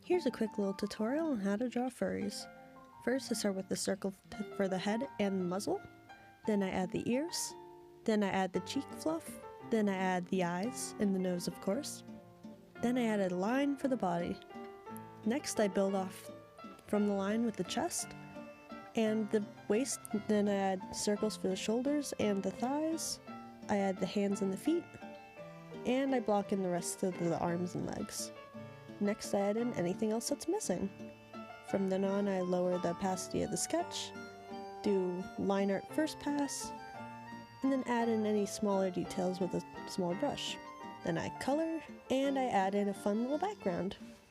Here's a quick little tutorial on how to draw furries. First, I start with the circle for the head and the muzzle. Then I add the ears. Then I add the cheek fluff. Then I add the eyes and the nose, of course. Then I add a line for the body. Next, I build off from the line with the chest and the waist. Then I add circles for the shoulders and the thighs. I add the hands and the feet. And I block in the rest of the arms and legs. Next, I add in anything else that's missing. From then on, I lower the opacity of the sketch, do line art first pass, and then add in any smaller details with a smaller brush. Then I color, and I add in a fun little background.